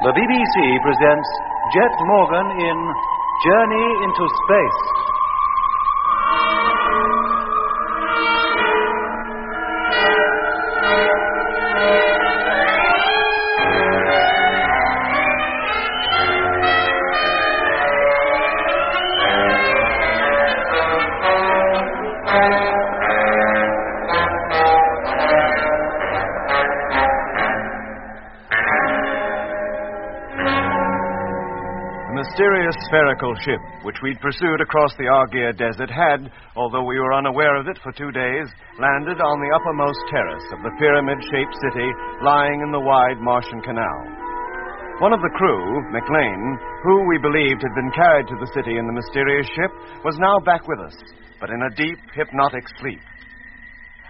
The BBC presents Jet Morgan in Journey into Space. The mysterious spherical ship, which we'd pursued across the Argier Desert, had, although we were unaware of it for 2 days, landed on the uppermost terrace of the pyramid-shaped city lying in the wide Martian Canal. One of the crew, McLean, who we believed had been carried to the city in the mysterious ship, was now back with us, but in a deep, hypnotic sleep.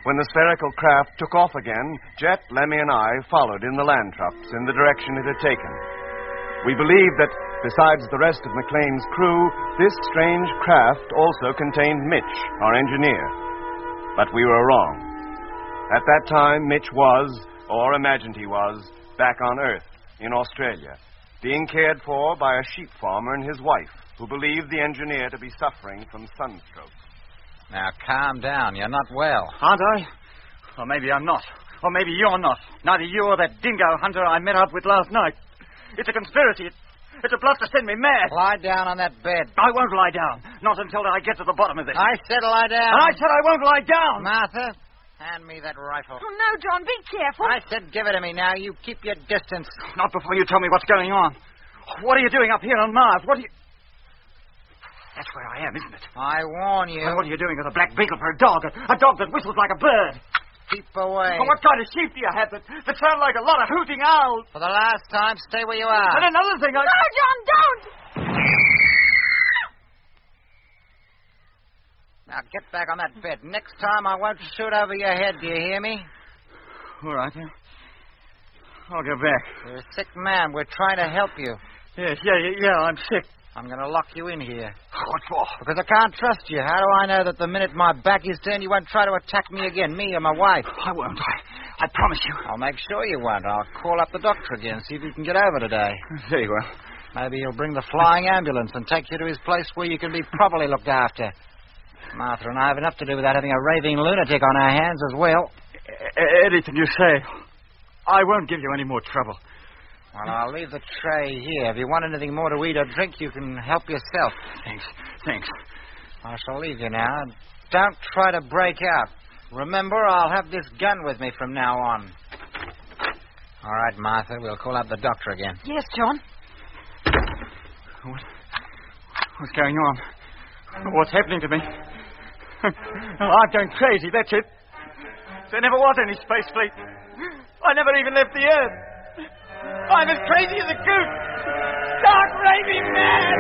When the spherical craft took off again, Jet, Lemmy, and I followed in the land trucks in the direction it had taken. We believed that, besides the rest of McLean's crew, this strange craft also contained Mitch, our engineer. But we were wrong. At that time, Mitch was, or imagined he was, back on Earth, in Australia, being cared for by a sheep farmer and his wife, who believed the engineer to be suffering from sunstroke. Now, calm down. You're not well. Aren't I? Or maybe I'm not. Or maybe you're not. Neither you or that dingo hunter I met up with last night. It's a conspiracy. It's a plot to send me mad. Lie down on that bed. I won't lie down. Not until I get to the bottom of this. I said lie down. And I said I won't lie down. Martha, hand me that rifle. Oh, no, John, be careful. I said give it to me now. You keep your distance. Not before you tell me what's going on. What are you doing up here on Mars? What are you... That's where I am, isn't it? I warn you. Well, what are you doing with a black beetle for a dog? A dog that whistles like a bird. Keep away. Well, what kind of sheep do you have that sound like a lot of hooting owls? For the last time, stay where you are. And another thing, No, John, don't! Now, get back on that bed. Next time, I won't shoot over your head. Do you hear me? All right, then. I'll go back. You're a sick man. We're trying to help you. Yeah, I'm sick. I'm going to lock you in here. What for? Because I can't trust you. How do I know that the minute my back is turned, you won't try to attack me again, me or my wife? I won't. I promise you. I'll make sure you won't. I'll call up the doctor again, see if he can get over today. Very well. Maybe he'll bring the flying ambulance and take you to his place where you can be properly looked after. Martha and I have enough to do without having a raving lunatic on our hands as well. Anything you say. I won't give you any more trouble. Well, I'll leave the tray here. If you want anything more to eat or drink, you can help yourself. Thanks. I shall leave you now. Don't try to break out. Remember, I'll have this gun with me from now on. All right, Martha, we'll call up the doctor again. Yes, John. What's going on? What's happening to me? I'm going crazy, that's it. There never was any space fleet. I never even left the Earth. I'm as crazy as a goose. Stark raving mad.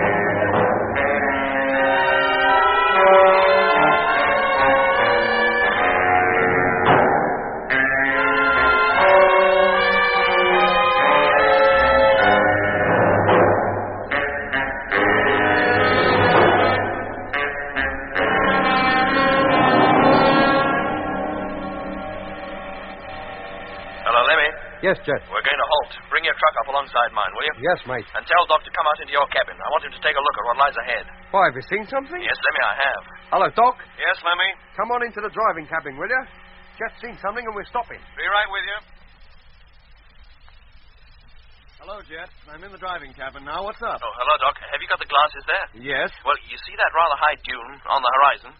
Hello, Lemmy. Yes, Jet. We're going to halt. Bring your truck up alongside mine, will you? Yes, mate. And tell Doc to come out into your cabin. I want him to take a look at what lies ahead. Why, have you seen something? Yes, Lemmy, I have. Hello, Doc. Yes, Lemmy? Come on into the driving cabin, will you? Jet's seen something and we're stopping. Be right with you. Hello, Jet. I'm in the driving cabin now. What's up? Oh, hello, Doc. Have you got the glasses there? Yes. Well, you see that rather high dune on the horizon?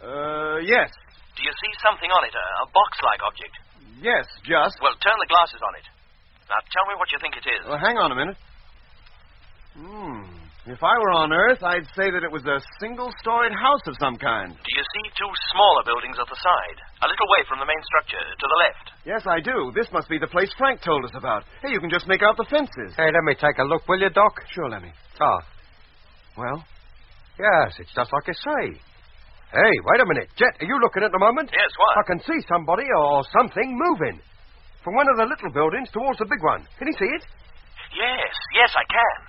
Yes. Do you see something on it, a box-like object? Yes, just. Well, turn the glasses on it. Now, tell me what you think it is. Well, hang on a minute. If I were on Earth, I'd say that it was a single-storied house of some kind. Do you see two smaller buildings at the side? A little way from the main structure, to the left. Yes, I do. This must be the place Frank told us about. Hey, you can just make out the fences. Hey, let me take a look, will you, Doc? Sure, Lemmy. Ah. Well? Yes, it's just like I say. Hey, wait a minute. Jet, are you looking at the moment? Yes, what? I can see somebody or something moving. From one of the little buildings towards the big one. Can you see it? Yes, I can.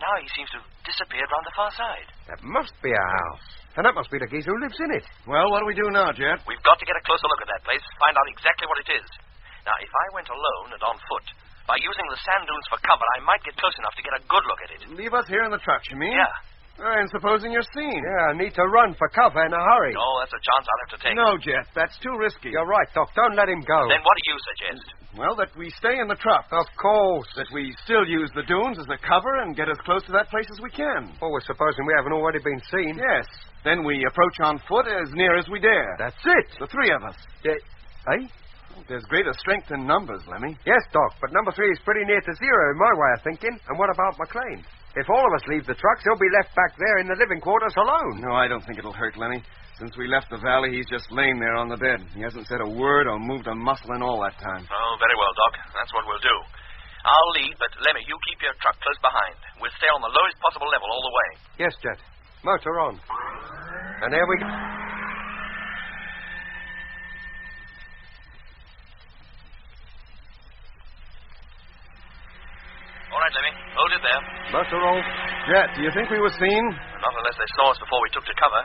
Now he seems to have disappeared round the far side. That must be a house. And that must be the geezer who lives in it. Well, what do we do now, Jet? We've got to get a closer look at that place, find out exactly what it is. Now, if I went alone and on foot, By using the sand dunes for cover, I might get close enough to get a good look at it. Leave us here in the truck, you mean? Yeah. And supposing you're seen? Yeah, I need to run for cover in a hurry. No, that's a chance I'll have to take. No, Jet, that's too risky. You're right, Doc. Don't let him go. Then what do you suggest? Well, that we stay in the truck. Of course. That we still use the dunes as a cover and get as close to that place as we can. Well, we're supposing we haven't already been seen. Yes. Then we approach on foot as near as we dare. That's it. The three of us. Eh? There's greater strength in numbers, Lemmy. Yes, Doc, but number 3 is pretty near to zero in my way of thinking. And what about McLean? If all of us leave the trucks, he'll be left back there in the living quarters alone. No, I don't think it'll hurt, Lemmy. Since we left the valley, he's just lain there on the bed. He hasn't said a word or moved a muscle in all that time. Oh, very well, Doc. That's what we'll do. I'll lead, but Lemmy, you keep your truck close behind. We'll stay on the lowest possible level all the way. Yes, Jet. Motor on. And there we go. All right, Lemmy. Hold it there. Motor off. Jet, do you think we were seen? Not unless they saw us before we took to cover.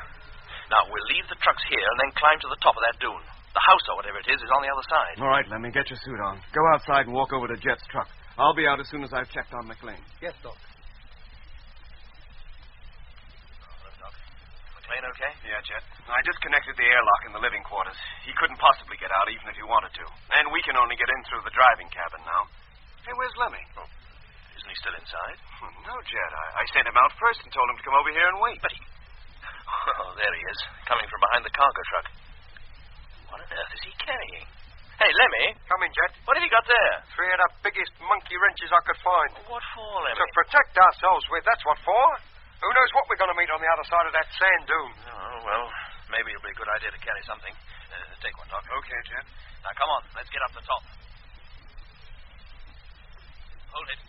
Now, we'll leave the trucks here and then climb to the top of that dune. The house, or whatever it is on the other side. All right, Lemmy, get your suit on. Go outside and walk over to Jet's truck. I'll be out as soon as I've checked on McLean. Yes, Doc. Hello, Doc. McLean okay? Yeah, Jet. I disconnected the airlock in the living quarters. He couldn't possibly get out, even if he wanted to. And we can only get in through the driving cabin now. Hey, where's Lemmy? Oh, isn't he still inside? No, Jet. I sent him out first and told him to come over here and wait. But he... Oh, there he is, coming from behind the cargo truck. What on earth is he carrying? Hey, Lemmy. Come in, Jet. What have you got there? 3 of the biggest monkey wrenches I could find. What for, Lemmy? To protect ourselves with, that's what for. Who knows what we're going to meet on the other side of that sand dune? Oh, well, maybe it'll be a good idea to carry something. Take one, Doc. Okay, Jet. Now, come on. Let's get up the top. Hold it.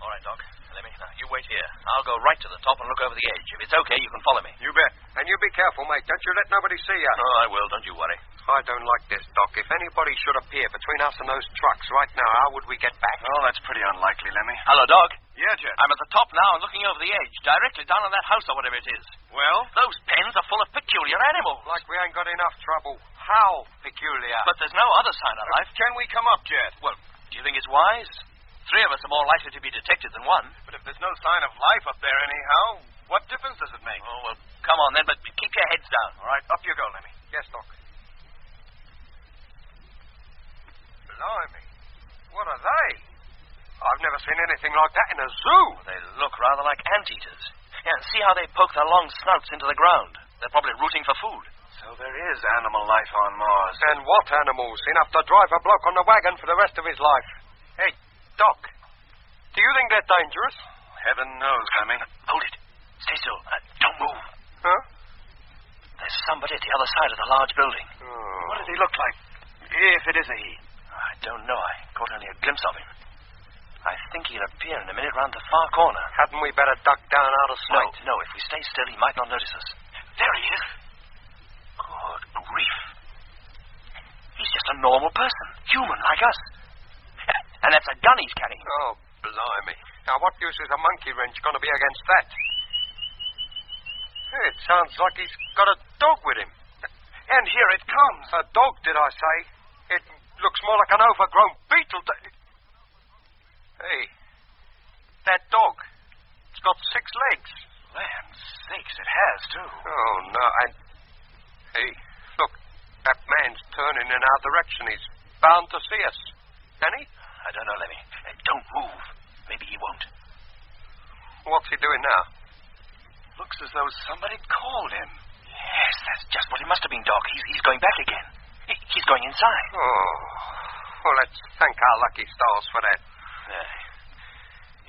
All right, Doc. Lemmy, now, you wait here. I'll go right to the top and look over the edge. If it's okay, you can follow me. You bet. And you be careful, mate. Don't you let nobody see you. Oh, I will. Don't you worry. I don't like this, Doc. If anybody should appear between us and those trucks right now, how would we get back? Oh, that's pretty unlikely, Lemmy. Hello, Doc. Yeah, Jet. I'm at the top now and looking over the edge, directly down on that house or whatever it is. Well? Those pens are full of peculiar animals. Like we ain't got enough trouble. How peculiar? But there's no other sign of life. Can we come up, Jet? Well, do you think it's wise? 3 of us are more likely to be detected than one. But if there's no sign of life up there anyhow, what difference does it make? Oh, well, come on then, but keep your heads down. All right, up you go, Lemmy. Yes, Doc. Blimey. What are they? I've never seen anything like that in a zoo. They look rather like anteaters. Yeah, see how they poke their long snouts into the ground. They're probably rooting for food. So there is animal life on Mars. And what animals? Enough to drive a bloke on the wagon for the rest of his life. Hey, Doc, do you think they're dangerous? Heaven knows, Lemmy. Hold it. Stay still. Don't move. Huh? There's somebody at the other side of the large building. Oh. What does he look like? If it is a he. I don't know. I caught only a glimpse of him. I think he'll appear in a minute round the far corner. Hadn't we better duck down out of sight? No. If we stay still, he might not notice us. There he is. Good grief. He's just a normal person. Human, like us. And that's a gun he's carrying. Oh, blimey. Now, what use is a monkey wrench going to be against that? It sounds like he's got a dog with him. And here it comes. A dog, did I say? It looks more like an overgrown beetle. Hey, that dog. It's got 6 legs. Land sakes, it has, too. Oh, no. And, hey, look, that man's turning in our direction. He's bound to see us. Can he? I don't know, Lemmy. Don't move. Maybe he won't. What's he doing now? Looks as though somebody called him. Yes, that's just what it must have been, Doc. He's going back again. He's going inside. Oh, well, let's thank our lucky stars for that.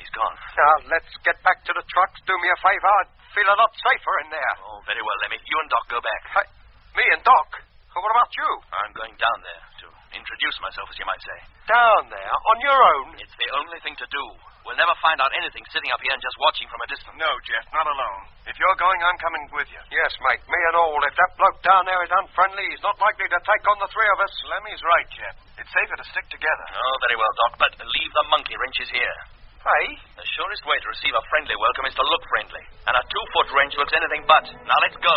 He's gone. Now, let's get back to the trucks. Do me a favor. I'd feel a lot safer in there. Oh, very well, Lemmy. You and Doc go back. Me and Doc? Well, what about you? I'm going down there to introduce myself, as you might say. Down there? On your own? It's the only thing to do. We'll never find out anything sitting up here and just watching from a distance. No, Jeff, not alone. If you're going, I'm coming with you. Yes, mate, me and all. If that bloke down there is unfriendly, he's not likely to take on the 3 of us. Lemmy's right, Jeff. It's safer to stick together. Oh, very well, Doc, but leave the monkey wrenches here. Hey? The surest way to receive a friendly welcome is to look friendly. And a 2-foot wrench looks anything but. Now, let's go.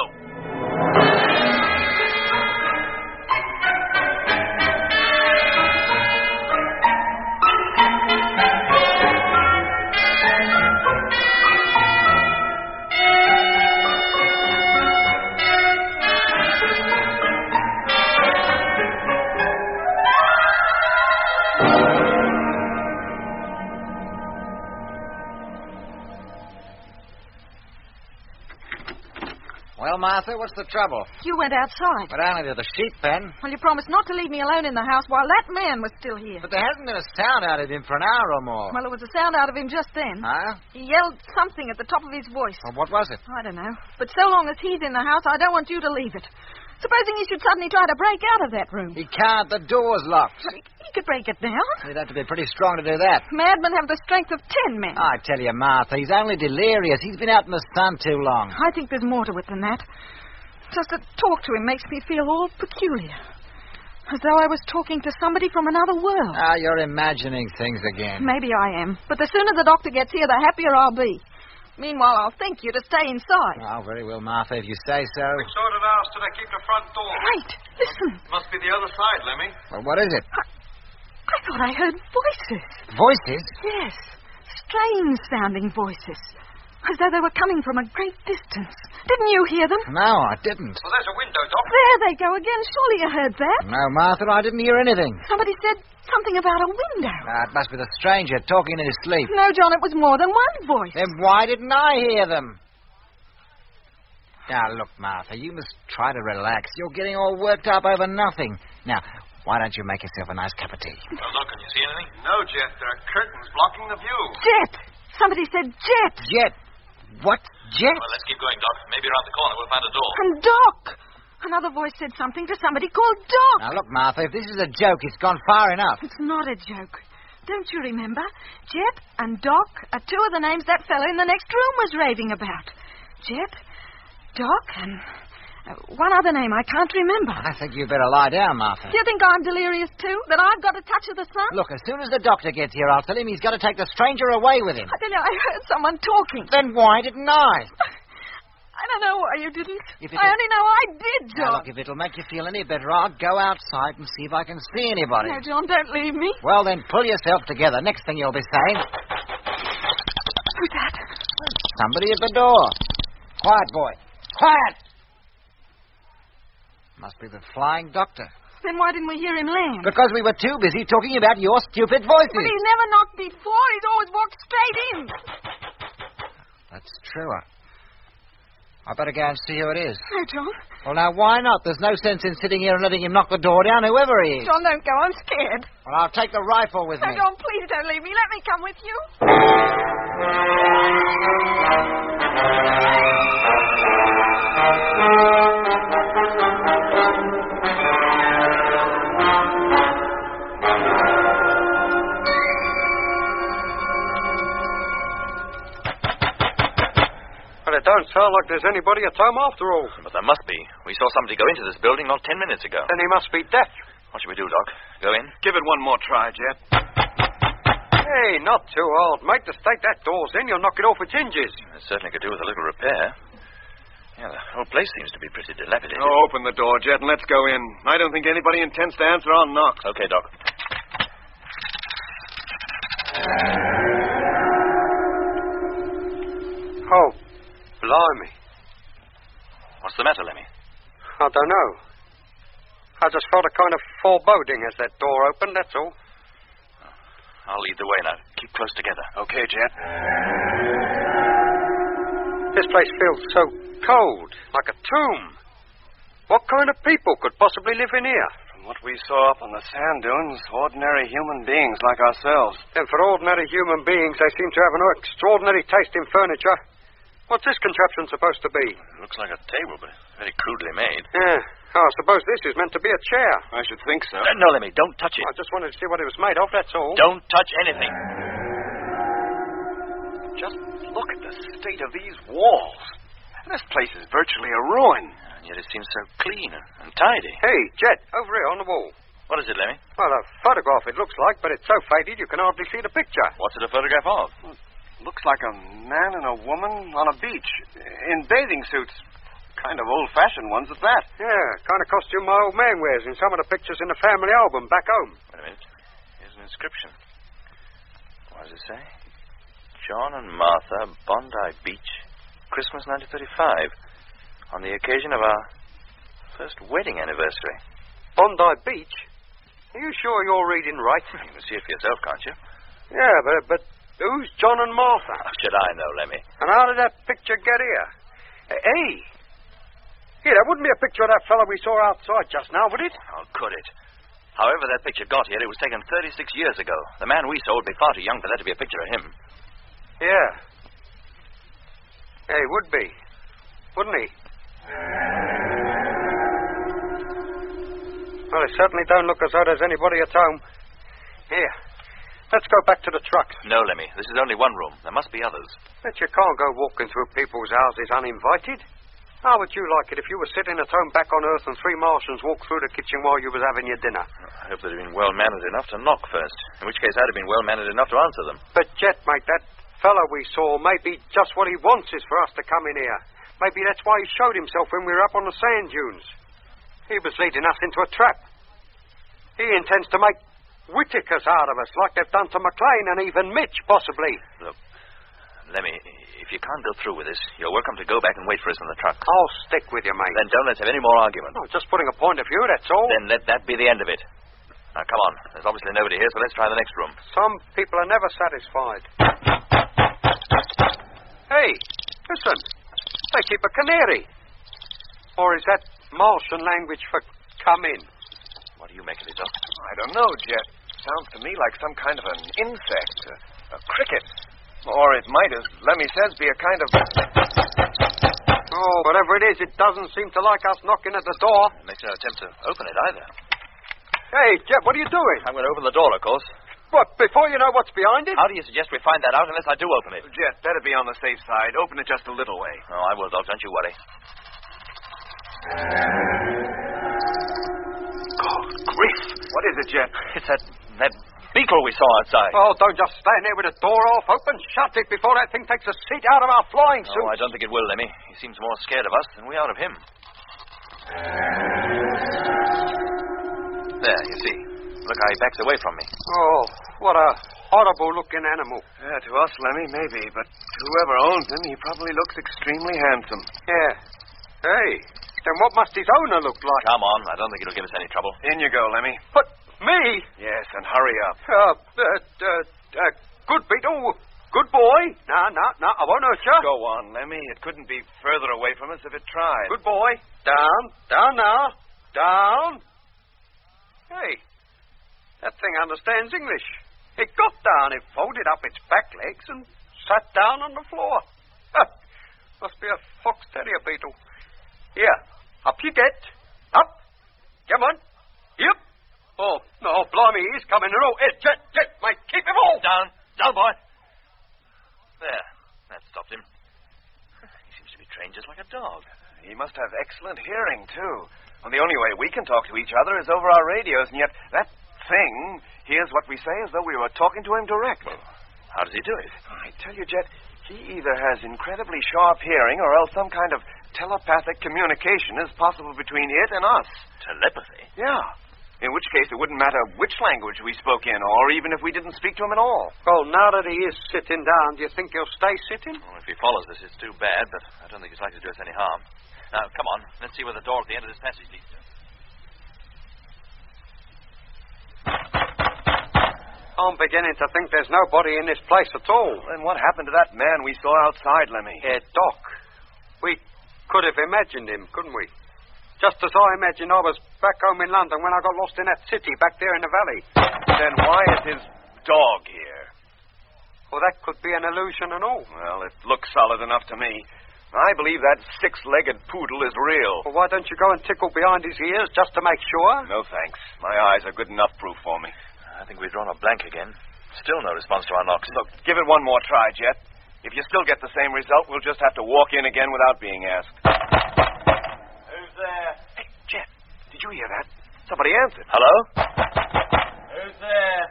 Martha. What's the trouble? You went outside. But only to the sheep pen. Well, you promised not to leave me alone in the house while that man was still here. But there hasn't been a sound out of him for an hour or more. Well, there was a sound out of him just then. Huh? He yelled something at the top of his voice. Well, what was it? I don't know. But so long as he's in the house, I don't want you to leave it. Supposing he should suddenly try to break out of that room. He can't. The door's locked. But he could break it down. He'd have to be pretty strong to do that. Madmen have the strength of 10 men. I tell you, Martha, he's only delirious. He's been out in the sun too long. I think there's more to it than that. Just to talk to him makes me feel all peculiar. As though I was talking to somebody from another world. Ah, you're imagining things again. Maybe I am. But the sooner the doctor gets here, the happier I'll be. Meanwhile, I'll thank you to stay inside. Oh, very well, Martha, if you say so. Which sort of house did I keep the front door? Wait, listen. Must be the other side, Lemmy. Well, what is it? I thought I heard voices. Voices? Yes, strange-sounding voices. As though they were coming from a great distance. Didn't you hear them? No, I didn't. Well, there's a window, Doc. There they go again. Surely you heard that. No, Martha, I didn't hear anything. Somebody said something about a window. It must be the stranger talking in his sleep. No, John, it was more than one voice. Then why didn't I hear them? Now, look, Martha, you must try to relax. You're getting all worked up over nothing. Now, why don't you make yourself a nice cup of tea? Well, look, can you see anything? No, Jet. There are curtains blocking the view. Jet! Somebody said Jet. Jet? What? Jet? Well, let's keep going, Doc. Maybe around the corner we'll find a door. And Doc! Another voice said something to somebody called Doc. Now, look, Martha, if this is a joke, it's gone far enough. It's not a joke. Don't you remember? Jet and Doc are two of the names that fellow in the next room was raving about. Jet, Doc, and one other name I can't remember. I think you'd better lie down, Martha. Do you think I'm delirious, too? That I've got a touch of the sun? Look, as soon as the doctor gets here, I'll tell him he's got to take the stranger away with him. I tell you, I heard someone talking. Then why didn't I? I don't know why you didn't. If it I is- only know I did, John. Now, look, if it'll make you feel any better, I'll go outside and see if I can see anybody. No, John, don't leave me. Well, then, pull yourself together. Next thing you'll be saying... Who's that? Somebody at the door. Quiet, boy. Quiet! Must be the flying doctor. Then why didn't we hear him land? Because we were too busy talking about your stupid voices. But he's never knocked before. He's always walked straight in. That's true. I better go and see who it is. No, John. Well, now, why not? There's no sense in sitting here and letting him knock the door down, whoever he is. John, don't go. I'm scared. Well, I'll take the rifle with No, me. John, please don't leave me. Let me come with you. Well, it don't sound like there's anybody at home after all. But there must be. We saw somebody go into this building not 10 minutes ago. Then he must be deaf. What should we do, Doc? Go in? Give it one more try, Jet. Hey, not too hard, mate. The state that door's in, you'll knock it off its hinges. It certainly could do with a little repair. Yeah, the whole place seems to be pretty dilapidated. Oh, open the door, Jet, and let's go in. I don't think anybody intends to answer our knocks. Okay, Doc. Oh, blimey. What's the matter, Lemmy? I don't know. I just felt a kind of foreboding as that door opened, that's all. I'll lead the way now. Keep close together. Okay, Jet. This place feels so cold, like a tomb. What kind of people could possibly live in here? From what we saw up on the sand dunes, ordinary human beings like ourselves. And for ordinary human beings, they seem to have an extraordinary taste in furniture. What's this contraption supposed to be? It looks like a table, but very crudely made. Yeah. Oh, I suppose this is meant to be a chair. I should think so. No, Lemmy, don't touch it. I just wanted to see what it was made of, that's all. Don't touch anything. Just look at the state of these walls. This place is virtually a ruin. And yet it seems so clean and tidy. Hey, Jet, over here on the wall. What is it, Lemmy? Well, a photograph it looks like, but it's so faded you can hardly see the picture. What's it a photograph of? Looks like a man and a woman on a beach in bathing suits. Kind of old-fashioned ones at that. Yeah, kind of costume my old man wears in some of the pictures in the family album back home. Wait a minute. Here's an inscription. What does it say? John and Martha, Bondi Beach, Christmas 1935, on the occasion of our first wedding anniversary. Bondi Beach? Are you sure you're reading right? You can see it for yourself, can't you? Yeah, but who's John and Martha? How should I know, Lemmy? And how did that picture get here? Hey, Here, that wouldn't be a picture of that fellow we saw outside just now, would it? How could it? However that picture got here, it was taken 36 years ago. The man we saw would be far too young for that to be a picture of him. Yeah. Yeah, he would be. Wouldn't he? Well, it certainly don't look as though there's anybody at home. Here. Let's go back to the truck. No, Lemmy. This is only one room. There must be others. But you can't go walking through people's houses uninvited. How would you like it if you were sitting at home back on Earth and 3 Martians walked through the kitchen while you was having your dinner? I hope they'd been well-mannered enough to knock first, in which case I'd have been well-mannered enough to answer them. But, Jet, mate, that fellow we saw, maybe just what he wants is for us to come in here. Maybe that's why he showed himself when we were up on the sand dunes. He was leading us into a trap. He intends to make Whittakers out of us, like they've done to McLean and even Mitch, possibly. Look, Lemmy, if you can't go through with this, you're welcome to go back and wait for us in the truck. I'll stick with you, mate. Then don't let's have any more argument. No, just putting a point of view, that's all. Then let that be the end of it. Now, come on. There's obviously nobody here, so let's try the next room. Some people are never satisfied. Hey, listen. They keep a canary. Or is that Martian language for come in? What do you make of it, Doc? I don't know, Jet. Sounds to me like some kind of an insect, a cricket. Or it might, as Lemmy says, be a kind of... Oh, whatever it is, it doesn't seem to like us knocking at the door. It makes no attempt to open it either. Hey, Jeff, what are you doing? I'm going to open the door, of course. What, before you know what's behind it? How do you suggest we find that out unless I do open it? Jet, better be on the safe side. Open it just a little way. Oh, I will, Doc. Don't you worry. God, grief. What is it, Jet? It's that beetle we saw outside. Oh, don't just stand there with the door off open. Shut it before that thing takes a seat out of our flying suits. Oh, I don't think it will, Lemmy. He seems more scared of us than we are of him. There, you see. Look how he backs away from me. Oh, what a horrible-looking animal. Yeah, to us, Lemmy, maybe, but to whoever owns him, he probably looks extremely handsome. Yeah. Hey, then what must his owner look like? Come on, I don't think it'll give us any trouble. In you go, Lemmy. But me? Yes, and hurry up. Good beetle. Good boy. No, I won't hurt you. Go on, Lemmy. It couldn't be further away from us if it tried. Good boy. Down now. Down. Hey, that thing understands English. It got down, it folded up its back legs and sat down on the floor. Must be a fox terrier beetle. Here, up you get. Up. Come on. Yep. Oh, no, blimey, he's coming. Oh, Jet, mate, keep him all. Down, boy. There, that stopped him. He seems to be trained just like a dog. He must have excellent hearing, too. Well, the only way we can talk to each other is over our radios, and yet that thing hears what we say as though we were talking to him direct. Well, how does he do it? I tell you, Jet, he either has incredibly sharp hearing or else some kind of telepathic communication is possible between it and us. Telepathy? Yeah. In which case, it wouldn't matter which language we spoke in, or even if we didn't speak to him at all. Well, now that he is sitting down, do you think he'll stay sitting? Well, if he follows us, it's too bad, but I don't think it's likely to do us any harm. Now, come on. Let's see where the door at the end of this passage leads to. I'm beginning to think there's nobody in this place at all. Then what happened to that man we saw outside, Lemmy? Doc. We could have imagined him, couldn't we? Just as I imagined I was back home in London when I got lost in that city back there in the valley. Then why is his dog here? Well, that could be an illusion and all. Well, it looks solid enough to me. I believe that 6-legged poodle is real. Well, why don't you go and tickle behind his ears just to make sure? No, thanks. My eyes are good enough proof for me. I think we've drawn a blank again. Still no response to our knocks. Look, give it one more try, Jet. If you still get the same result, we'll just have to walk in again without being asked. Who's there? Hey, Jet, did you hear that? Somebody answered. Hello? Who's there?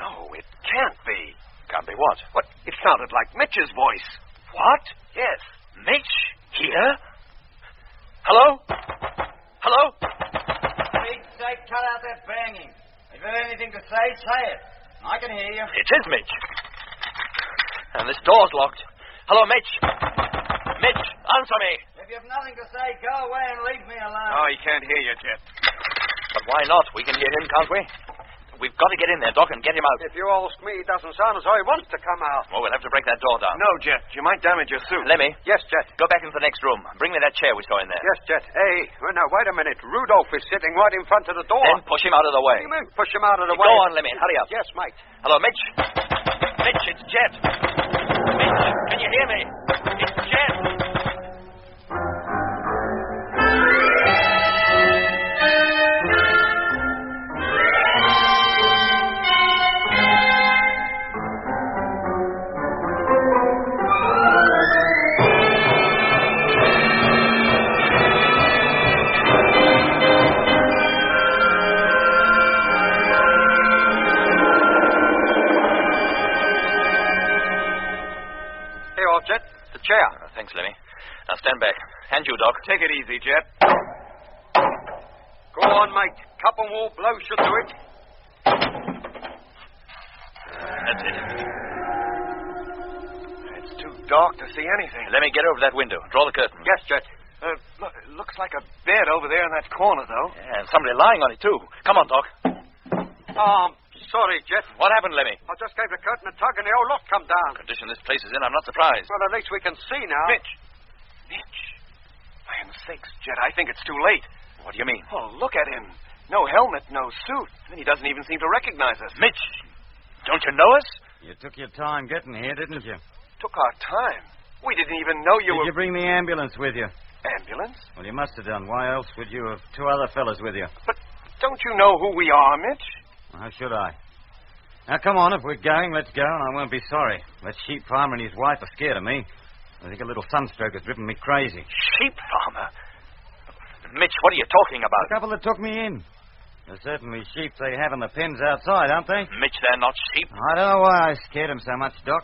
No, it can't be. Can't be what? What? It sounded like Mitch's voice. What? Yes. Mitch? Here? Hello? Hello? Big say, cut out that banging. If you have anything to say, say it. I can hear you. It is Mitch. And this door's locked. Hello, Mitch. Mitch, answer me. If you have nothing to say, go away and leave me alone. Oh, he can't hear you, Jet. But why not? We can hear him, can't we? We've got to get in there, Doc, and get him out. If you ask me, it doesn't sound as though he wants to come out. Well, we'll have to break that door down. No, Jet. You might damage your suit. Lemmy, Yes, Jet. go back into the next room. Bring me that chair we saw in there. Yes, Jet. Hey, now, wait a minute. Rudolph is sitting right in front of the door. Then push him out of the way. What do you mean, push him out of the way? Go on, Lemmy. Hurry up. Yes, mate. Hello, Mitch. Mitch, it's Jet. Mitch, can you hear me? It's Jet. Here, old Jet. The chair. Thanks, Lemmy. Now stand back. And you, Doc. Take it easy, Jet. Go on, mate. Couple more blows should do it. That's it. It's too dark to see anything. Lemmy, get over that window. Draw the curtain. Yes, Jet. Look, it looks like a bed over there in that corner, though. Yeah, and somebody lying on it, too. Come on, Doc. Sorry, Jet. What happened, Lemmy? I just gave the curtain a tug and the old lot come down. The condition this place is in, I'm not surprised. Well, at least we can see now. Mitch! For heaven's sakes, Jet, I think it's too late. What do you mean? Oh, look at him. No helmet, no suit. And he doesn't even seem to recognize us. Mitch, don't you know us? You took your time getting here, didn't you? Took our time. We didn't even know you Did were... you bring the ambulance with you? Ambulance? Well, you must have done. Why else would you have two other fellas with you? But don't you know who we are, Mitch? How should I? Now, come on. If we're going, let's go, and I won't be sorry. That sheep farmer and his wife are scared of me. I think a little sunstroke has driven me crazy. Sheep farmer? Mitch, what are you talking about? The couple that took me in. They're certainly sheep they have in the pens outside, aren't they? Mitch, they're not sheep. I don't know why I scared them so much, Doc.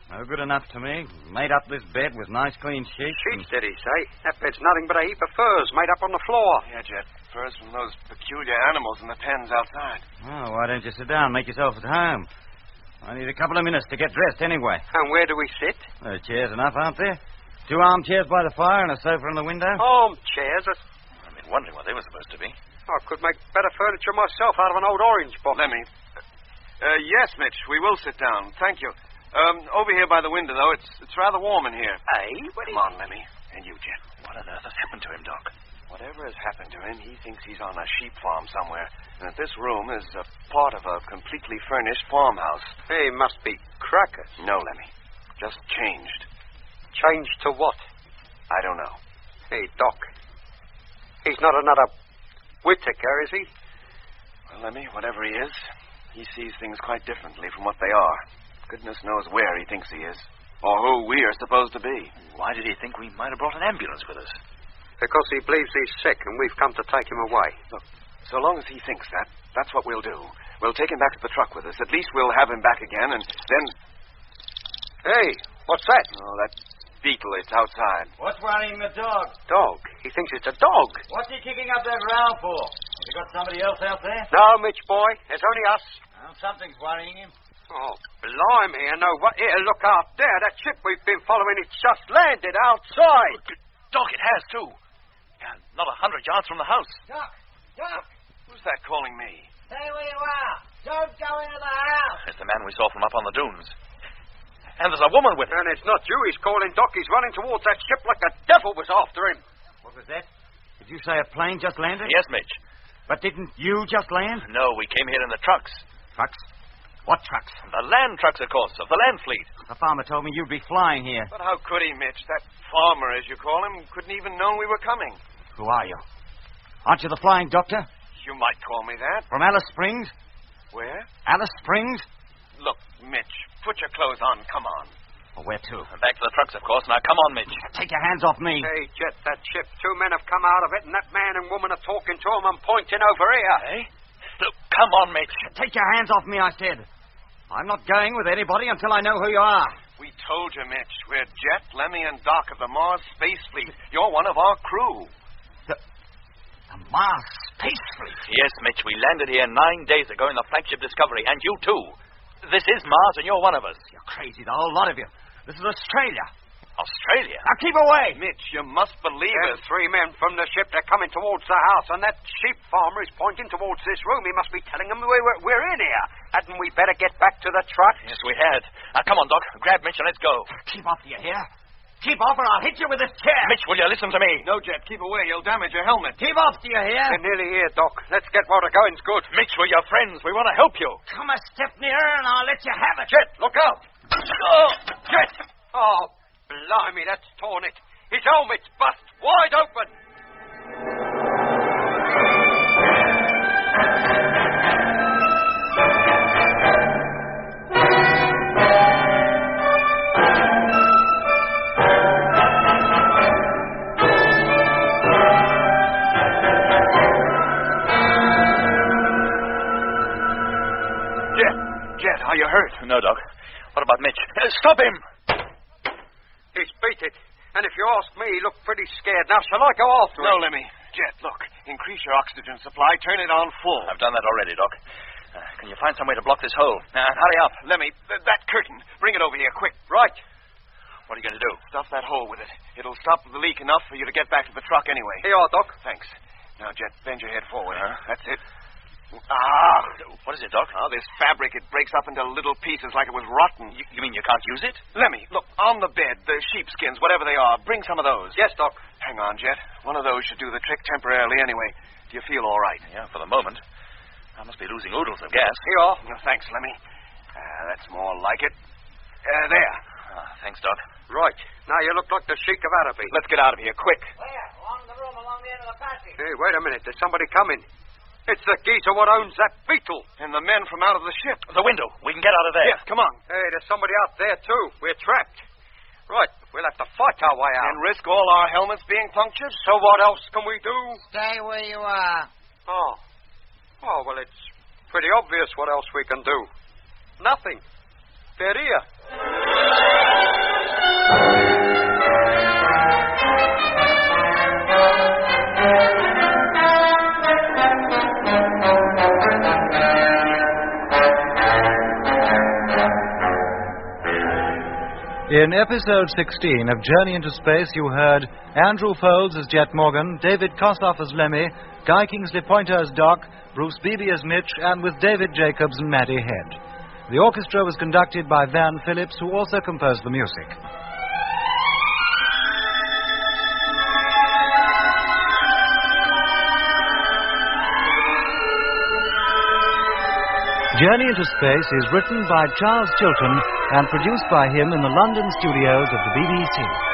No good enough to me. Made up this bed with nice, clean sheets. Sheets, did he say? That bed's nothing but a heap of furs made up on the floor. Yeah, Jet. Furs from those peculiar animals in the pens outside. Oh, why don't you sit down and make yourself at home? I need a couple of minutes to get dressed anyway. And where do we sit? There are chairs enough, aren't there? 2 armchairs by the fire and a sofa in the window. Armchairs? I've been wondering what they were supposed to be. I could make better furniture myself out of an old orange box. Lemmy. Yes, Mitch, we will sit down. Thank you. Over here by the window, though, it's rather warm in here. Hey, Come on, Lemmy. And you, Jet. What on earth has happened to him, Doc? Whatever has happened to him, he thinks he's on a sheep farm somewhere, and that this room is a part of a completely furnished farmhouse. He must be crackers. No, Lemmy. Just changed. Changed to what? I don't know. Hey, Doc. He's not another Whittaker, is he? Well, Lemmy, whatever he is, he sees things quite differently from what they are. Goodness knows where he thinks he is, or who we are supposed to be. Why did he think we might have brought an ambulance with us? Because he believes he's sick and we've come to take him away. Look, so long as he thinks that, that's what we'll do. We'll take him back to the truck with us. At least we'll have him back again, and then... Hey, what's that? Oh, that beetle, it's outside. What's worrying the dog? Dog. He thinks it's a dog. What's he kicking up that row for? Have you got somebody else out there? No, Mitch, boy. It's only us. Well, something's worrying him. Oh, blimey, I know what... Here, look out there. That ship we've been following, it's just landed outside. Doc, it has, too. And not 100 yards from the house. Doc! Doc! Who's that calling me? Stay where you are. Don't go into the house. It's the man we saw from up on the dunes. And there's a woman with him. And it's not you he's calling, Doc. He's running towards that ship like the devil was after him. What was that? Did you say a plane just landed? Yes, Mitch. But didn't you just land? No, we came here in the trucks. Trucks? What trucks? The land trucks, of course, of the land fleet. The farmer told me you'd be flying here. But how could he, Mitch? That farmer, as you call him, couldn't even know we were coming. Who are you? Aren't you the flying doctor? You might call me that. From Alice Springs? Where? Alice Springs? Look, Mitch, put your clothes on. Come on. Well, where to? Back to the trucks, of course. Now, come on, Mitch. Take your hands off me. Hey, Jet, that ship. 2 men have come out of it, and that man and woman are talking to him and pointing over here. Hey? Look, come on, Mitch. Take your hands off me, I said. I'm not going with anybody until I know who you are. We told you, Mitch. We're Jet, Lemmy, and Doc of the Mars Space Fleet. You're one of our crew. The Mars Space Fleet? Yes, Mitch, we landed here 9 days ago in the flagship Discovery, and you too. This is Mars, and you're one of us. You're crazy, the whole lot of you. This is Australia. Australia? Now keep away! Mitch, you must believe There's us. 3 men from the ship. They're coming towards the house, and that sheep farmer is pointing towards this room. He must be telling them we're in here. Hadn't we better get back to the truck? Yes, we had. Come on, Doc. Grab Mitch and let's go. Keep off, do you hear? Keep off or I'll hit you with this chair. Mitch, will you listen to me? No, Jet, keep away. You'll damage your helmet. Keep off, do you hear? We're nearly here, Doc. Let's get while the going's good. Mitch, we're your friends. We want to help you. Come a step nearer and I'll let you have it. Jet, look out! Oh, Jet! Oh, blimey, that's torn it. His helmet's bust wide open. Jet, are you hurt? No, Doc. What about Mitch? Stop him! He's beat it. And if you ask me, he looked pretty scared. Now, shall I go after him? No, Lemmy. Jet, look. Increase your oxygen supply. Turn it on full. I've done that already, Doc. Can you find some way to block this hole? Hurry up. Lemmy, that curtain. Bring it over here, quick. Right. What are you going to do? Stuff that hole with it. It'll stop the leak enough for you to get back to the truck anyway. Here you are, Doc. Thanks. Now, Jet, bend your head forward. That's it. What is it, Doc? Oh, this fabric, it breaks up into little pieces like it was rotten. You mean you can't use it? Lemmy, look, on the bed, the sheepskins, whatever they are, bring some of those. Yes, Doc. Hang on, Jet. One of those should do the trick temporarily anyway. Do you feel all right? Yeah, for the moment. I must be losing oodles of gas. Here you are. No, thanks, Lemmy. That's more like it. There. Thanks, Doc. Right. Now you look like the Sheik of Araby. Let's get out of here, quick. Where? Along the room, along the end of the passage. Hey, wait a minute. There's somebody coming. It's the geezer what owns that beetle. And the men from out of the ship. The window. We can get out of there. Yeah, come on. Hey, there's somebody out there, too. We're trapped. Right. We'll have to fight our way out. And risk all our helmets being punctured? So what else can we do? Stay where you are. Oh, well, it's pretty obvious what else we can do. Nothing. They're here. In episode 16 of Journey into Space, you heard Andrew Folds as Jet Morgan, David Kossoff as Lemmy, Guy Kingsley Pointer as Doc, Bruce Beebe as Mitch, and with David Jacobs and Matty Head. The orchestra was conducted by Van Phillips, who also composed the music. Journey into Space is written by Charles Chilton and produced by him in the London studios of the BBC.